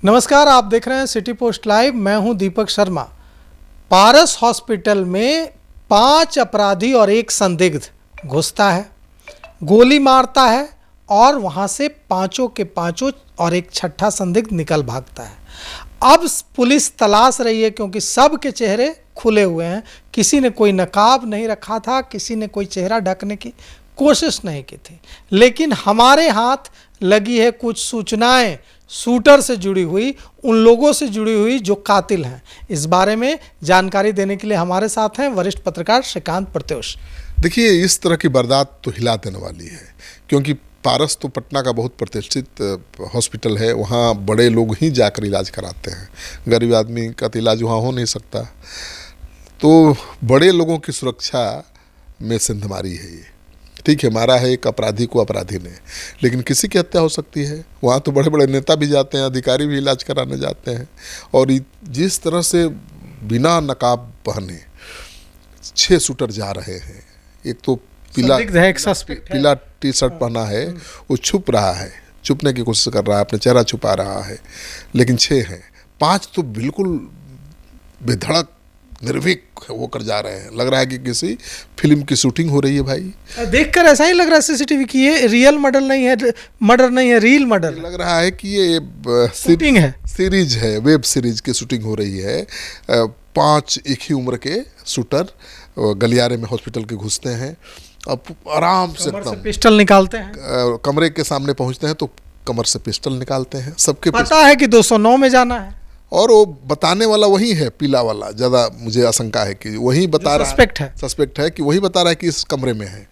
नमस्कार, आप देख रहे हैं सिटी पोस्ट लाइव। मैं हूं दीपक शर्मा। पारस हॉस्पिटल में 5 अपराधी और 1 संदिग्ध घुसता है, गोली मारता है और वहां से 5 के 5 और एक छठा संदिग्ध निकल भागता है। अब पुलिस तलाश रही है क्योंकि सब के चेहरे खुले हुए हैं। किसी ने कोई नकाब नहीं रखा था, किसी ने कोई चेहरा ढकने की कोशिश नहीं की थी। लेकिन हमारे हाथ लगी है कुछ सूचनाएं शूटर से जुड़ी हुई, उन लोगों से जुड़ी हुई जो कातिल हैं। इस बारे में जानकारी देने के लिए हमारे साथ हैं वरिष्ठ पत्रकार श्रीकांत प्रत्योष। देखिए, इस तरह की वारदात तो हिला देने वाली है, क्योंकि पारस तो पटना का बहुत प्रतिष्ठित हॉस्पिटल है। वहाँ बड़े लोग ही जाकर इलाज कराते हैं, गरीब आदमी का तो इलाज वहाँ हो नहीं सकता। तो बड़े लोगों की सुरक्षा में सिंधमारी है ये। ठीक है, मारा है एक अपराधी को अपराधी ने, लेकिन किसी की हत्या हो सकती है। वहाँ तो बड़े बड़े नेता भी जाते हैं, अधिकारी भी इलाज कराने जाते हैं। और जिस तरह से बिना नकाब पहने 6 शूटर जा रहे हैं, एक तो पीला टी शर्ट पहना है, वो छुप रहा है, छुपने की कोशिश कर रहा है, अपना चेहरा छुपा रहा है, लेकिन 6 हैं। 5 तो बिल्कुल बेधड़क निर्भीक होकर जा रहे हैं। लग रहा है कि किसी फिल्म की शूटिंग हो रही है भाई। देखकर ऐसा ही लग रहा है सीसीटीवी की ये रियल मर्डर नहीं है, रियल मर्डर लग रहा है कि ये शूटिंग है, सीरीज है, वेब सीरीज की शूटिंग हो रही है। 5 एक ही उम्र के शूटर गलियारे में हॉस्पिटल के घुसते हैं, अब आराम से एकदम पिस्टल निकालते हैं। कमरे के सामने पहुंचते हैं तो कमर से पिस्टल निकालते हैं। सबके पता है कि 209 में जाना है, और वो बताने वाला वही है, पीला वाला। ज़्यादा मुझे आशंका है कि वही बता रहा है, सस्पेक्ट है कि वही बता रहा है कि इस कमरे में है।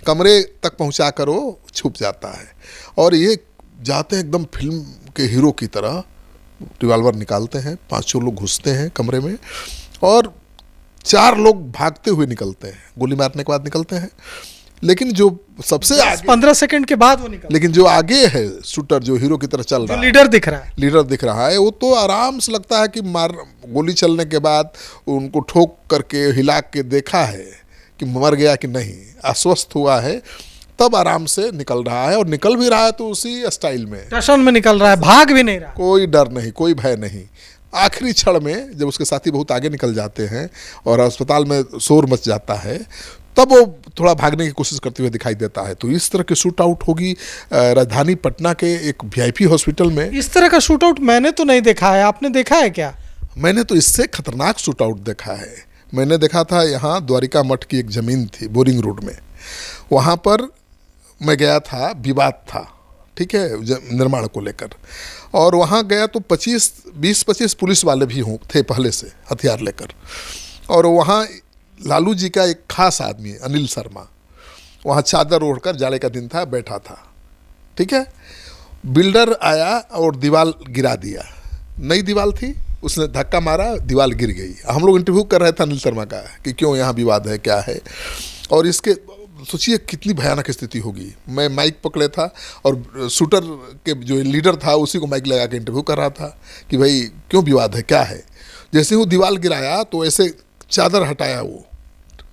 कमरे तक पहुंचा कर वो छुप जाता है और ये जाते हैं एकदम फिल्म के हीरो की तरह, रिवॉल्वर निकालते हैं। 5 लोग घुसते हैं कमरे में और 4 लोग भागते हुए निकलते हैं, गोली मारने के बाद निकलते हैं। लेकिन जो सबसे आगे 15 सेकंड के बाद वो निकलता है। लेकिन जो आगे है शूटर, जो हीरो की तरह चल रहा है, लीडर दिख रहा है, वो तो आराम से लगता है कि गोली चलने के बाद उनको ठोक करके हिला के देखा है कि मर गया कि नहीं, आश्वस्त हुआ है, तब आराम से निकल रहा है। और निकल भी रहा है तो उसी स्टाइल में, टशन में निकल रहा है, भाग भी नहीं रहा, कोई डर नहीं, कोई भय नहीं। आखिरी क्षण में जब उसके साथी बहुत आगे निकल जाते हैं और अस्पताल में शोर मच जाता है, तब वो थोड़ा भागने की कोशिश करते हुए दिखाई देता है। तो इस तरह की शूट आउट होगी राजधानी पटना के एक वीआईपी हॉस्पिटल में। इस तरह का शूट आउट मैंने तो नहीं देखा है, आपने देखा है क्या? मैंने तो इससे खतरनाक शूट आउट देखा है। मैंने देखा था यहाँ द्वारिका मठ की एक ज़मीन थी बोरिंग रोड में, वहाँ पर मैं गया था, विवाद था, ठीक है, निर्माण को लेकर। और वहाँ गया तो 20-25 पुलिस वाले भी थे पहले से हथियार लेकर। और वहाँ लालू जी का एक खास आदमी अनिल शर्मा वहाँ चादर ओढ़कर, जाड़े का दिन था, बैठा था, ठीक है। बिल्डर आया और दीवार गिरा दिया, नई दीवार थी, उसने धक्का मारा, दीवार गिर गई। हम लोग इंटरव्यू कर रहे थे अनिल शर्मा का कि क्यों यहाँ विवाद है, क्या है। और इसके सोचिए कितनी भयानक स्थिति होगी। मैं माइक पकड़े था और शूटर के जो लीडर था उसी को माइक लगा के इंटरव्यू कर रहा था कि भाई क्यों विवाद है, क्या है। जैसे वो दीवार गिराया तो ऐसे चादर हटाया, वो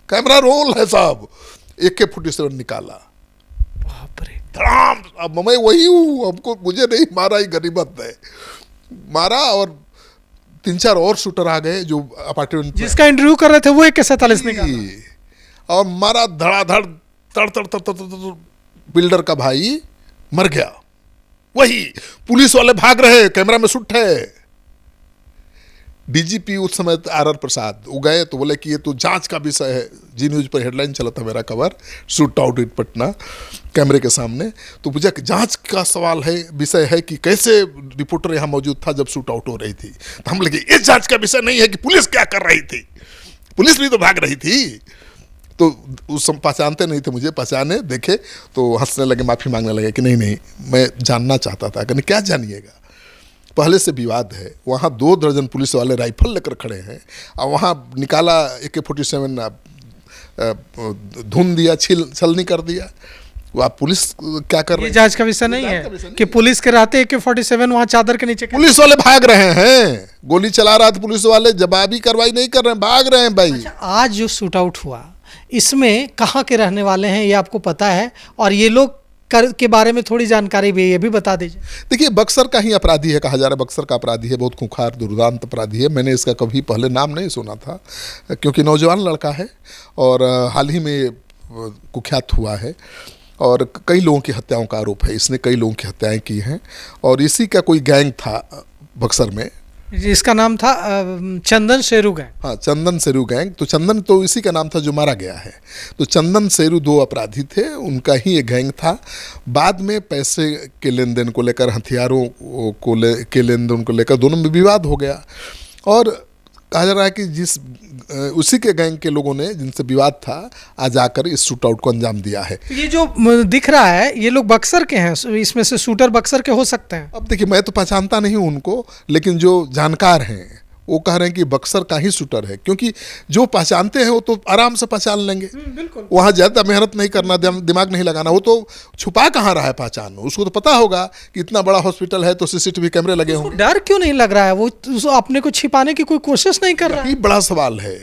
कैमरा रोल है साहब, AK-47 निकाला, बाप रे, धड़ाम। अब मैं वही हूँ, हमको मुझे नहीं मारा, ही गरीबत है, मारा। और 3-4 और शूटर आ गए जो अपार्टमेंट जिसका इंटरव्यू कर रहे थे वो AK-47 निकाला और मारा, धड़ाधड़, तड़। बिल्डर का भाई मर गया। वही पुलिस वाले भाग रहे, कैमरा में शूट है। डीजीपी उस समय RR प्रसाद वो गए तो बोले कि ये तो जांच का विषय है। जी न्यूज पर हेडलाइन चला था मेरा cover, shoot out in Patna, कैमरे के सामने। तो पूछा कि जांच का सवाल है, विषय है कि कैसे रिपोर्टर यहाँ मौजूद था जब शूट आउट हो रही थी। तो हम लगे ये जांच का विषय नहीं है कि पुलिस क्या कर रही थी, पुलिस भी तो भाग रही थी। तो उस समय पहचानते नहीं थे मुझे, पहचाने, देखे तो हंसने लगे, माफ़ी मांगने लगे कि नहीं मैं जानना चाहता था। कहने क्या जानिएगा, पहले से विवाद है। वहाँ 2 दर्जन पुलिस वाले राइफल लेकर खड़े हैं और वहाँ निकाला AK-47, धुन दिया, छलनी कर दिया। वो आप पुलिस क्या कर रही है, जांच का विषय नहीं है कि पुलिस के रहते AK-47 वहाँ चादर के नीचे। पुलिस वाले भाग रहे हैं, गोली चला रहा था पुलिस वाले, जवाबी कार्रवाई नहीं कर रहे हैं, भाग रहे हैं भाई। अच्छा, आज जो शूट आउट हुआ इसमें कहाँ के रहने वाले हैं ये आपको पता है? और ये लोग के बारे में थोड़ी जानकारी भी है, ये भी बता दीजिए। देखिए, बक्सर का ही अपराधी है, कहा जा रहा है बक्सर का अपराधी है, बहुत खूंखार दुर्दांत अपराधी है। मैंने इसका कभी पहले नाम नहीं सुना था, क्योंकि नौजवान लड़का है और हाल ही में कुख्यात हुआ है और कई लोगों की हत्याओं का आरोप है। इसने कई लोगों की हत्याएं की हैं और इसी का कोई गैंग था बक्सर में, जिसका नाम था चंदन शेरू गैंग। हाँ, चंदन शेरू गैंग। तो चंदन तो इसी का नाम था जो मारा गया है। तो चंदन शेरू 2 अपराधी थे, उनका ही एक गैंग था। बाद में पैसे के लेन देन को लेकर, हथियारों के लेन देन को लेकर दोनों में विवाद हो गया और कहा जा रहा है कि उसी के गैंग के लोगों ने, जिनसे विवाद था, आज आकर इस शूट आउट को अंजाम दिया है। ये जो दिख रहा है ये लोग बक्सर के हैं, इसमें से शूटर बक्सर के हो सकते हैं। अब देखिए, मैं तो पहचानता नहीं हूं उनको, लेकिन जो जानकार हैं वो कह रहे हैं कि बक्सर का ही शूटर है, क्योंकि जो पहचानते हैं वो तो आराम से पहचान लेंगे। बिल्कुल। वहाँ ज़्यादा मेहनत नहीं करना, दिमाग नहीं लगाना। वो तो छुपा कहाँ रहा है पहचान, उसको तो पता होगा कि इतना बड़ा हॉस्पिटल है तो सीसीटीवी कैमरे लगे होंगे। डर क्यों नहीं लग रहा है? वो अपने को छिपाने की कोई कोशिश नहीं कर रहा है। यही बड़ा सवाल है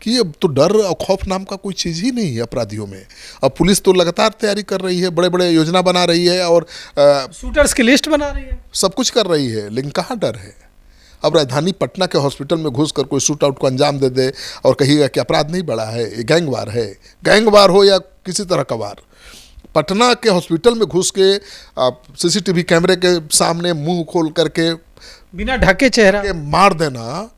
कि अब तो डर और खौफ नाम का कोई चीज़ ही नहीं है अपराधियों में। अब पुलिस तो लगातार तैयारी कर रही है, बड़े बड़े योजना बना रही है और शूटर्स की लिस्ट बना रही है, सब कुछ कर रही है, लेकिन कहाँ डर है। अब राजधानी पटना के हॉस्पिटल में घुसकर कोई शूट आउट को अंजाम दे दे और कहिएगा कि अपराध नहीं बढ़ा है, ये गैंगवार है। गैंगवार हो या किसी तरह का वार, पटना के हॉस्पिटल में घुस के सीसीटीवी कैमरे के सामने मुंह खोल करके बिना ढके चेहरा के मार देना,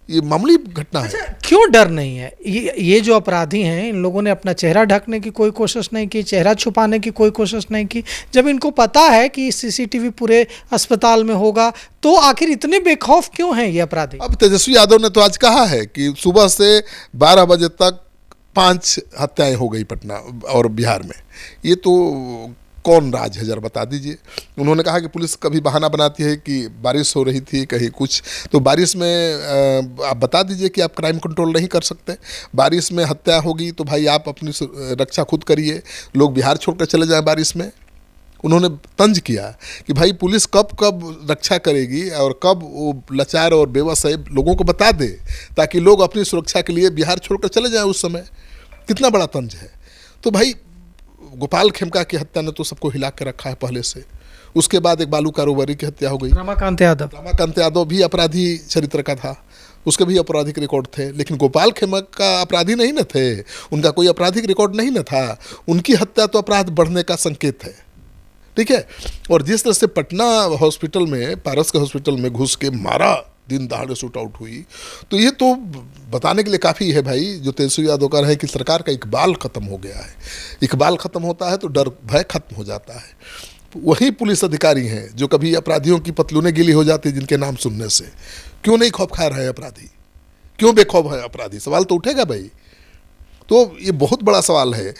ये मामूली घटना है। क्यों डर नहीं है? ये जो अपराधी हैं, इन लोगों ने अपना चेहरा ढकने की कोई कोशिश नहीं की, चेहरा छुपाने की कोई कोशिश नहीं की। जब इनको पता है कि सीसीटीवी पूरे अस्पताल में होगा, तो आखिर इतने बेखौफ क्यों हैं ये अपराधी? अब तेजस्वी यादव ने तो आज कहा है कि सुबह से 12 बजे तक 5 हत्याएं हो गई पटना और बिहार में। ये तो कौन राज है, जरा बता दीजिए। उन्होंने कहा कि पुलिस कभी बहाना बनाती है कि बारिश हो रही थी, कहीं कुछ, तो बारिश में आप बता दीजिए कि आप क्राइम कंट्रोल नहीं कर सकते। बारिश में हत्या होगी तो भाई आप अपनी रक्षा खुद करिए, लोग बिहार छोड़कर चले जाएं बारिश में। उन्होंने तंज किया कि भाई पुलिस कब कब रक्षा करेगी और कब वो लाचार और बेबस है लोगों को बता दे, ताकि लोग अपनी सुरक्षा के लिए बिहार छोड़कर चले जाएं उस समय। कितना बड़ा तंज है। तो भाई गोपाल खेमका की हत्या ने तो सबको हिला के रखा है पहले से। उसके बाद एक बालू कारोबारी की हत्या हो गई। रमाकांत यादव भी अपराधी चरित्र का था, उसके भी आपराधिक रिकॉर्ड थे, लेकिन गोपाल खेमका अपराधी नहीं न थे, उनका कोई आपराधिक रिकॉर्ड नहीं न था। उनकी हत्या तो अपराध बढ़ने का संकेत है, ठीक है। और जिस तरह से पटना हॉस्पिटल में, पारस के हॉस्पिटल में घुस के मारा, दिन दहाड़े शूट आउट हुई, तो ये तो बताने के लिए काफ़ी है भाई। जो तेजस्वी यादव कह रहे हैं कि सरकार का इकबाल ख़त्म हो गया है। इकबाल ख़त्म होता है तो डर भय खत्म हो जाता है। वही पुलिस अधिकारी हैं जो कभी अपराधियों की पतलूनें गीली हो जाती जिनके नाम सुनने से। क्यों नहीं खौफ खा रहे हैं अपराधी, क्यों बेखौफ है अपराधी? सवाल तो उठेगा भाई। तो ये बहुत बड़ा सवाल है।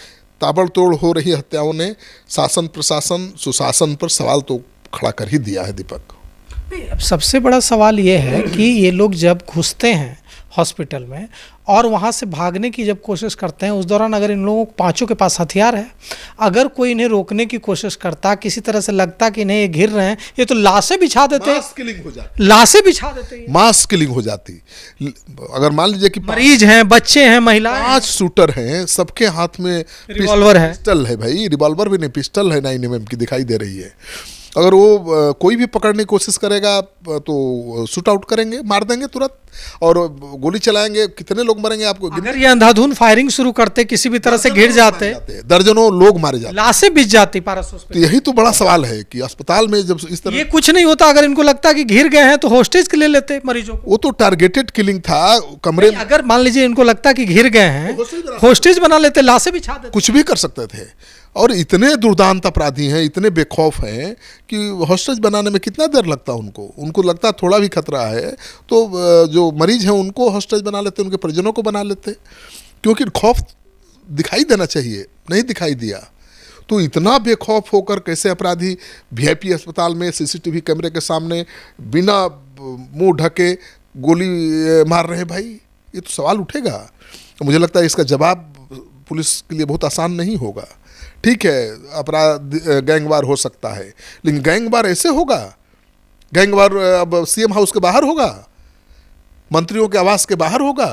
ताबड़तोड़ हो रही हत्याओं ने शासन प्रशासन सुशासन पर सवाल तो खड़ा कर ही दिया है दीपक। सबसे बड़ा सवाल ये है कि ये लोग जब घुसते हैं हॉस्पिटल में और वहाँ से भागने की जब कोशिश करते हैं, उस दौरान अगर इन लोगों पांचों के पास हथियार है, अगर कोई इन्हें रोकने की कोशिश करता, किसी तरह से लगता कि नहीं ये घिर रहे हैं, ये तो लाशें बिछा देते, मास किलिंग हो जाती, लाशें बिछा देते, मास किलिंग हो जाती। अगर मान लीजिए कि मरीज हैं, बच्चे हैं, महिलाएं, 5 शूटर हैं, सबके हाथ में रिवॉल्वर है, पिस्टल है भाई, रिवॉल्वर भी नहीं, पिस्टल है 9mm की दिखाई दे रही है। अगर वो कोई भी पकड़ने की कोशिश करेगा तो शूट आउट करेंगे, मार देंगे तुरंत, और गोली चलाएंगे। कितने लोग मरेंगे आपको? अगर ये अंधाधुंध फायरिंग शुरू करते, किसी भी तरह से घिर जाते, दर्जनों लोग मारे जाते, लाशें बिछ जाती पारस हॉस्पिटल। तो यही तो बड़ा सवाल है कि अस्पताल में जब इस तरह, ये कुछ नहीं होता अगर इनको लगता कि घिर गए हैं तो होस्टेज ले लेते मरीजों को। वो तो टारगेटेड किलिंग था। कमरे में अगर मान लीजिए इनको लगता कि घिर गए हैं, होस्टेज बना लेते, लाशें बिछा देते, कुछ भी कर सकते थे। और इतने दुर्दांत अपराधी हैं, इतने बेखौफ हैं कि हॉस्टेज बनाने में कितना देर लगता उनको लगता थोड़ा भी खतरा है तो जो मरीज हैं उनको हॉस्टेज बना लेते, उनके परिजनों को बना लेते, क्योंकि खौफ दिखाई देना चाहिए, नहीं दिखाई दिया। तो इतना बेखौफ होकर कैसे अपराधी वीआईपी अस्पताल में सीसीटीवी कैमरे के सामने बिना मुंह ढके गोली मार रहे भाई? ये तो सवाल उठेगा। मुझे लगता है इसका जवाब पुलिस के लिए बहुत आसान नहीं होगा। ठीक है, अपराध गैंगवार हो सकता है, लेकिन गैंगवार ऐसे होगा? गैंगवार अब सीएम हाउस के बाहर होगा, मंत्रियों के आवास के बाहर होगा?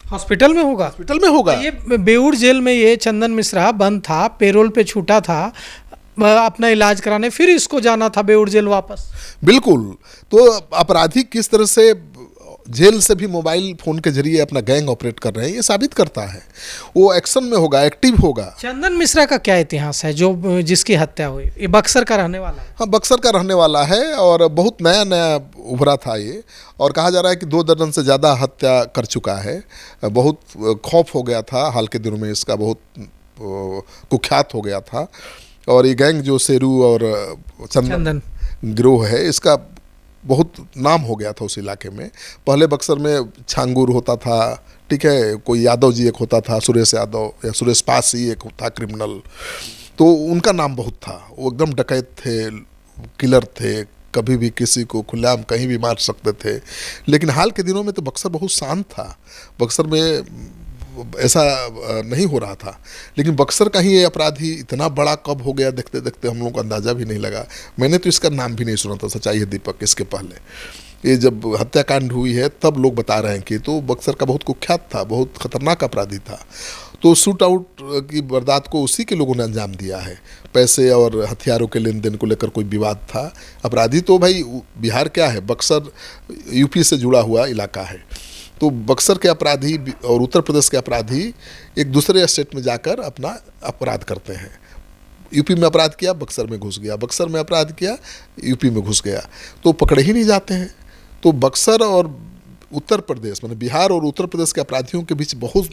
हॉस्पिटल में होगा। हॉस्पिटल में होगा। ये बेऊर जेल में ये चंदन मिश्रा बंद था, पेरोल पे छूटा था अपना इलाज कराने, फिर इसको जाना था बेऊर जेल वापस। बिल्कुल। तो अपराधी किस तरह से जेल से भी मोबाइल फोन के जरिए अपना गैंग ऑपरेट कर रहे हैं, ये साबित करता है। वो एक्शन में होगा, एक्टिव होगा। चंदन मिश्रा का क्या इतिहास है जो जिसकी हत्या हुई? ये बक्सर का रहने वाला है। हाँ, बक्सर का रहने वाला है और बहुत नया नया उभरा था ये, और कहा जा रहा है कि 2 दर्जन से ज़्यादा हत्या कर चुका है। बहुत खौफ हो गया था हाल के दिनों में, इसका बहुत कुख्यात हो गया था। और ये गैंग जो शेरू और चंदन गिरोह है, इसका बहुत नाम हो गया था उस इलाके में। पहले बक्सर में छांगुर होता था, ठीक है, कोई यादव जी एक होता था, सुरेश यादव या सुरेश पासी एक था क्रिमिनल, तो उनका नाम बहुत था। वो एकदम डकैत थे, किलर थे, कभी भी किसी को खुलेआम कहीं भी मार सकते थे। लेकिन हाल के दिनों में तो बक्सर बहुत शांत था, बक्सर में ऐसा नहीं हो रहा था। लेकिन बक्सर का ही ये अपराधी इतना बड़ा कब हो गया, देखते देखते हम लोगों को अंदाज़ा भी नहीं लगा। मैंने तो इसका नाम भी नहीं सुना था, सच्चाई है दीपक। इसके पहले ये जब हत्याकांड हुई है तब लोग बता रहे हैं कि तो बक्सर का बहुत कुख्यात था, बहुत खतरनाक अपराधी था। तो शूट आउट की वारदात को उसी के लोगों ने अंजाम दिया है। पैसे और हथियारों के लेन देन को लेकर कोई विवाद था। अपराधी तो भाई बिहार क्या है, बक्सर यूपी से जुड़ा हुआ इलाका है। तो बक्सर के अपराधी और उत्तर प्रदेश के अपराधी एक दूसरे स्टेट में जाकर अपना अपराध करते हैं। यूपी में अपराध किया, बक्सर में घुस गया, बक्सर में अपराध किया, यूपी में घुस गया, तो पकड़े ही नहीं जाते हैं। तो बक्सर और उत्तर प्रदेश, मतलब बिहार और उत्तर प्रदेश के अपराधियों के बीच बहुत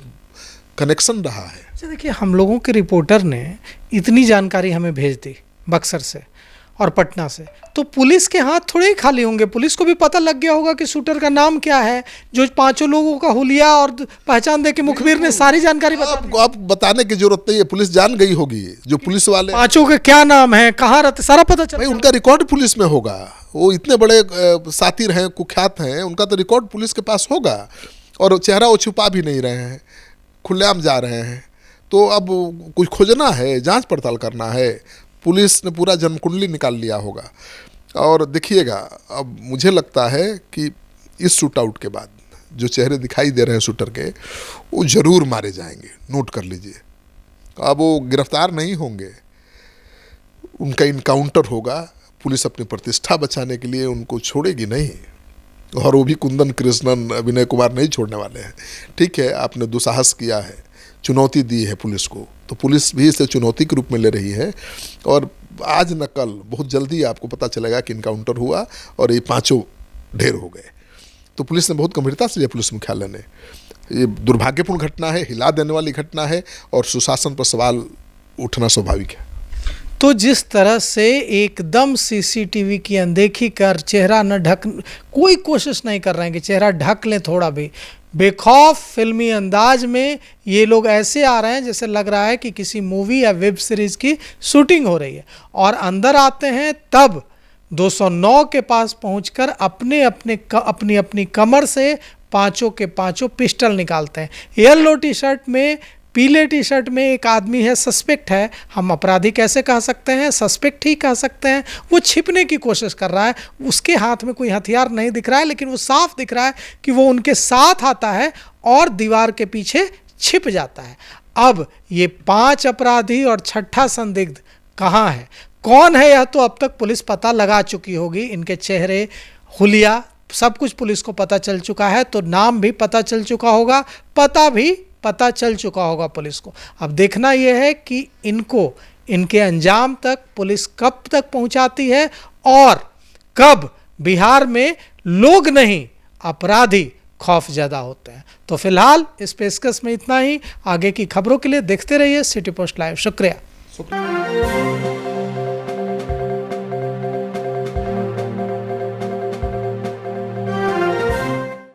कनेक्शन रहा है। अच्छा, देखिए, हम लोगों के रिपोर्टर ने इतनी जानकारी हमें भेज दी बक्सर से और पटना से, तो पुलिस के हाथ थोड़े ही खाली होंगे। पुलिस को भी पता लग गया होगा कि शूटर का नाम क्या है, जो 5 लोगों का हुलिया और पहचान दे के मुखबिर ने सारी जानकारी बता दी। आप बताने की जरूरत नहीं है, पुलिस जान गई होगी। जो पुलिस वाले 5 के क्या नाम है, कहाँ रहते, सारा पता चला। भाई उनका रिकॉर्ड पुलिस में होगा। वो इतने बड़े सातिर हैं, कुख्यात हैं, उनका तो रिकॉर्ड पुलिस के पास होगा। और चेहरा वो छुपा भी नहीं रहे हैं, खुलेआम जा रहे हैं। तो अब कुछ खोजना है, जांच पड़ताल करना है। पुलिस ने पूरा जन्मकुंडली निकाल लिया होगा। और देखिएगा, अब मुझे लगता है कि इस शूट आउट के बाद जो चेहरे दिखाई दे रहे हैं शूटर के, वो ज़रूर मारे जाएंगे। नोट कर लीजिए। अब वो गिरफ्तार नहीं होंगे, उनका इनकाउंटर होगा। पुलिस अपनी प्रतिष्ठा बचाने के लिए उनको छोड़ेगी नहीं, और वो भी कुंदन कृष्णन, विनय कुमार नहीं छोड़ने वाले हैं। ठीक है, आपने दुस्साहस किया है, चुनौती दी है पुलिस को, तो पुलिस भी इसे चुनौती के रूप में ले रही है। और आज न कल, बहुत जल्दी आपको पता चलेगा कि इनकाउंटर हुआ और ये 5 ढेर हो गए। तो पुलिस ने बहुत गंभीरता से लिया, पुलिस मुख्यालय ने। ये दुर्भाग्यपूर्ण घटना है, हिला देने वाली घटना है, और सुशासन पर सवाल उठना स्वाभाविक है। तो जिस तरह से एकदम सीसीटीवी की अनदेखी कर चेहरा न ढक, कोई कोशिश नहीं कर रहे हैं कि चेहरा ढक लें थोड़ा भी, बेखौफ फिल्मी अंदाज में ये लोग ऐसे आ रहे हैं जैसे लग रहा है कि किसी मूवी या वेब सीरीज की शूटिंग हो रही है। और अंदर आते हैं तब 209 के पास पहुंचकर अपनी अपनी कमर से 5 के 5 पिस्टल निकालते हैं। येलो टी शर्ट में, पीले टी शर्ट में एक आदमी है, सस्पेक्ट है। हम अपराधी कैसे कह सकते हैं, सस्पेक्ट ही कह सकते हैं। वो छिपने की कोशिश कर रहा है, उसके हाथ में कोई हथियार नहीं दिख रहा है, लेकिन वो साफ दिख रहा है कि वो उनके साथ आता है और दीवार के पीछे छिप जाता है। अब ये 5 अपराधी और 6ठा संदिग्ध कहाँ है, कौन है, यह तो अब तक पुलिस पता लगा चुकी होगी। इनके चेहरे, हुलिया, सब कुछ पुलिस को पता चल चुका है। तो नाम भी पता चल चुका होगा, पता भी पता चल चुका होगा पुलिस को। अब देखना यह है कि इनको इनके अंजाम तक पुलिस कब तक पहुंचाती है, और कब बिहार में लोग नहीं अपराधी खौफ ज़्यादा होते हैं। तो फिलहाल इस पेशकश में इतना ही। आगे की खबरों के लिए देखते रहिए सिटी पोस्ट लाइव। शुक्रिया।